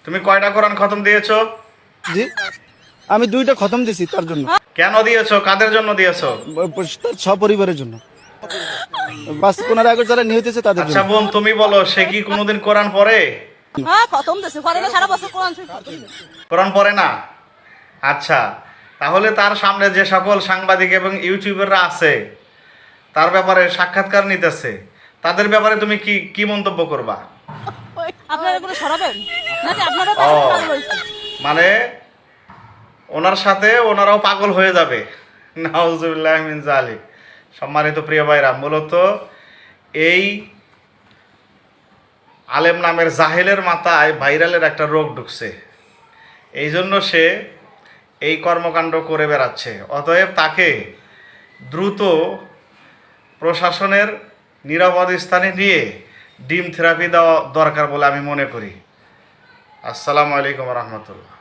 তুমি কয়টা কোরআন খতম দিয়েছো? জি, আমি 2টা খতম দিছি তার জন্য। কেন দিয়েছো? কাদের জন্য দিয়েছো? তার সপরিবারের জন্য, 15 আগস্ট যারা নিহত হয়েছে তাদের আচ্ছা জন্য। বোন, তুমি বলো, সে কি কোনোদিন কোরআন পড়ে? হ্যাঁ, খতম দিছে, করে না সারা বছর কোরআন শরীফ খতম দিছে। কোরআন পড়ে না? আচ্ছা, তাহলে তার সামনে যে সকল সাংবাদিক এবং ইউটিউবাররা আছে, তার ব্যাপারে সাক্ষাৎকার নিতেছে, তাদের ব্যাপারে তুমি কি কি মন্তব্য করবা? আপনারা এগুলো সরাবেন নাকি আপনারা ও, পাগল হয়েছেন? মানে ওনার সাথে ওনারাও পাগল হয়ে যাবে। নাউজুবিল্লাহ মিন জালিক। সম্মানিত প্রিয় ভাইরা, মূলত এই আলেম নামের জাহেলের মাথায় ভাইরালের একটা রোগ ঢুকছে, এই জন্য সে এই কর্মকাণ্ড করে বেড়াচ্ছে। অতএব তাকে দ্রুত প্রশাসনের নিরাপদ স্থানে নিয়ে ডিম থেরাপি দেওয়া দরকার বলে আমি মনে করি। আসসালামু আলাইকুম রহমতুল্লাহ।